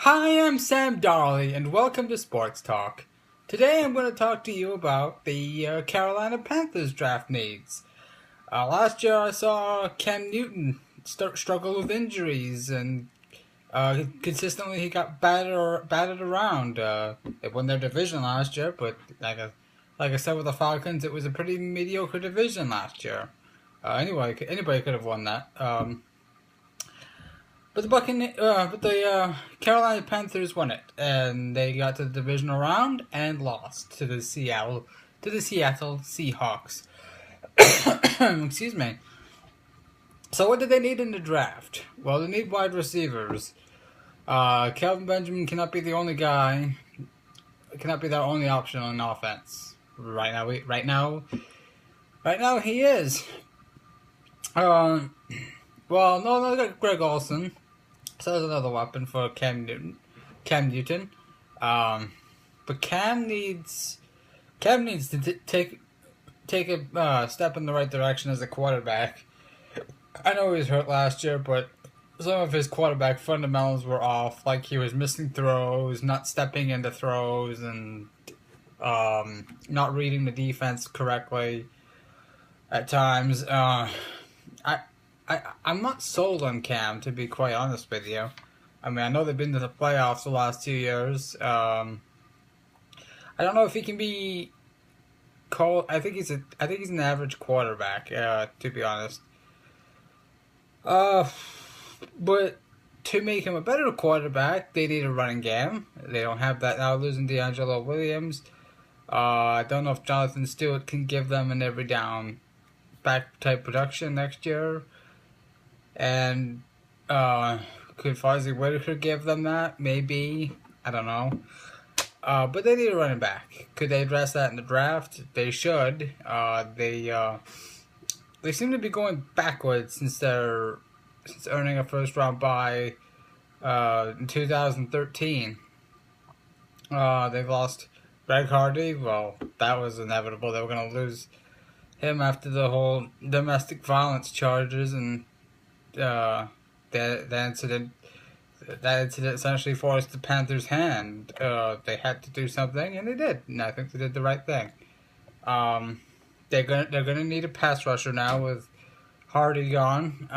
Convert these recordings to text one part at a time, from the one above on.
Hi, I'm Sam Darley, and welcome to Sports Talk. Today I'm going to talk to you about the Carolina Panthers draft needs. Last year I saw Cam Newton struggle with injuries, and consistently he got battered around. They won their division last year, but like I said with the Falcons, it was a pretty mediocre division last year. Anybody could have won that. But the Carolina Panthers won it, and they got to the divisional round and lost to the Seattle Seahawks. Excuse me. So what did they need in the draft? Well, they need wide receivers. Kelvin Benjamin cannot be the only guy. Cannot be their only option on offense. Right now he is. Well, no, they got Greg Olsen. So there's another weapon for Cam Newton. But Cam needs to take a step in the right direction as a quarterback. I know he was hurt last year, but some of his quarterback fundamentals were off. Like he was missing throws, not stepping into throws, and not reading the defense correctly at times. I'm not sold on Cam, to be quite honest with you. I mean, I know they've been to the playoffs the last 2 years. I don't know if he can be called. I think he's an average quarterback, to be honest. But to make him a better quarterback, they need a running game. They don't have that now, losing D'Angelo Williams. I don't know if Jonathan Stewart can give them an every down back type production next year. And could Fozzie Whitaker give them that? Maybe. I don't know. But they need a running back. Could they address that in the draft? They should. They seem to be going backwards since earning a first round bye in 2013. They've lost Greg Hardy. Well, that was inevitable. They were going to lose him after the whole domestic violence charges, and that incident essentially forced the Panthers' hand. They had to do something, and they did. And I think they did the right thing. They're gonna need a pass rusher now with Hardy gone.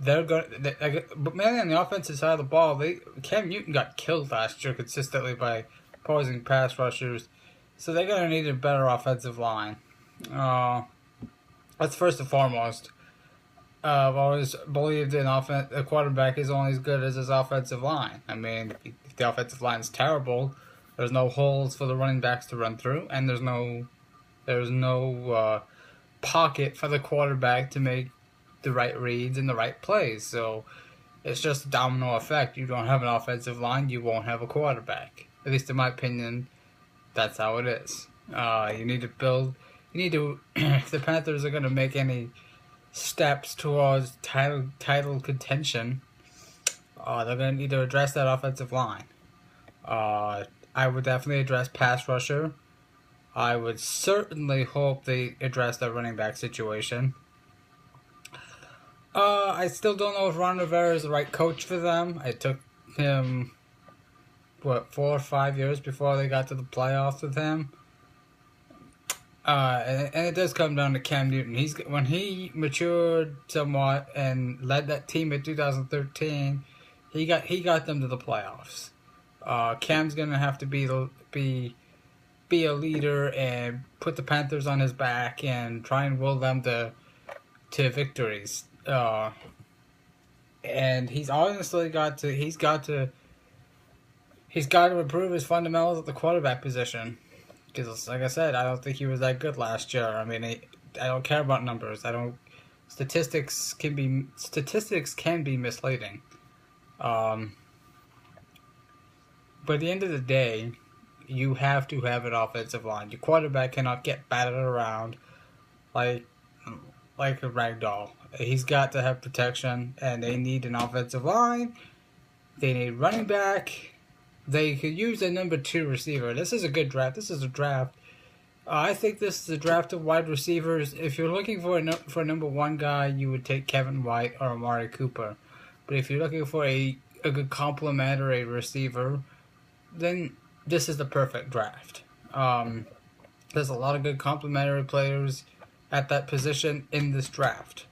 But mainly on the offensive side of the ball, Cam Newton got killed last year consistently by opposing pass rushers, so they're gonna need a better offensive line. That's first and foremost. I've always believed a quarterback is only as good as his offensive line. I mean, if the offensive line is terrible, there's no holes for the running backs to run through, and there's no pocket for the quarterback to make the right reads and the right plays. So it's just a domino effect. You don't have an offensive line, you won't have a quarterback. At least in my opinion, that's how it is. You need to if the Panthers are going to make any steps towards title contention, they're going to need to address that offensive line. I would definitely address pass rusher. I would certainly hope they address their running back situation. I still don't know if Ron Rivera is the right coach for them. It took him 4 or 5 years before they got to the playoffs with him. And it does come down to Cam Newton. When he matured somewhat and led that team in 2013, he got them to the playoffs. Cam's gonna have to be a leader and put the Panthers on his back and try and will them to victories. And he's honestly got to improve his fundamentals at the quarterback position. Because, like I said, I don't think he was that good last year. I mean, I don't care about numbers. Statistics can be misleading. But at the end of the day, you have to have an offensive line. Your quarterback cannot get battered around like a rag doll. He's got to have protection, and they need an offensive line. They need running back. They could use a number 2 receiver. This is a good draft. This is a draft. I think this is a draft of wide receivers. If you're looking for a number 1 guy, you would take Kevin White or Amari Cooper. But if you're looking for a a good complementary receiver, then this is the perfect draft. There's a lot of good complementary players at that position in this draft.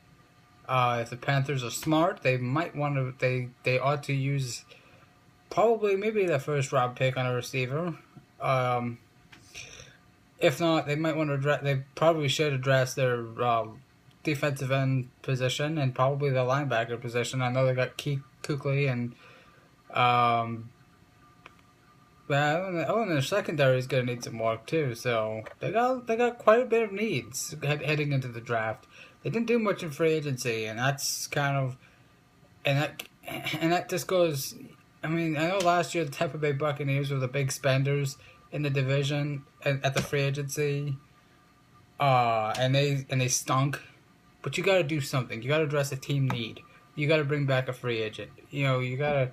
If the Panthers are smart, they might want to. They ought to use probably maybe the first round pick on a receiver. If not, they might want to address. They probably should address their defensive end position and probably the linebacker position. I know they got Kuechly and and their secondary is gonna need some work too. So they got quite a bit of needs heading into the draft. They didn't do much in free agency, and that's kind of and that just goes. I mean, I know last year the Tampa Bay Buccaneers were the big spenders in the division and at the free agency, and they stunk. But you got to do something. You got to address a team need. You got to bring back a free agent. You got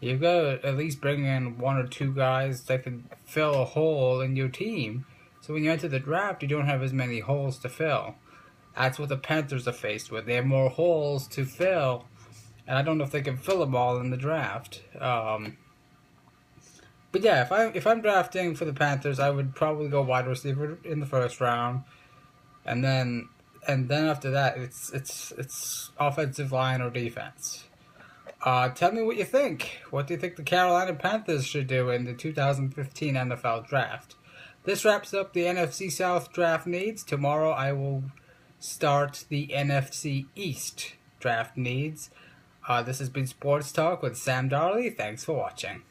to at least bring in one or two guys that can fill a hole in your team. So when you enter the draft, you don't have as many holes to fill. That's what the Panthers are faced with. They have more holes to fill, and I don't know if they can fill them all in the draft. But yeah, if I'm drafting for the Panthers, I would probably go wide receiver in the first round, and then after that, it's offensive line or defense. Tell me what you think. What do you think the Carolina Panthers should do in the 2015 NFL Draft? This wraps up the NFC South draft needs. Tomorrow I will start the NFC East draft needs. This has been Sports Talk with Sam Darley. Thanks for watching.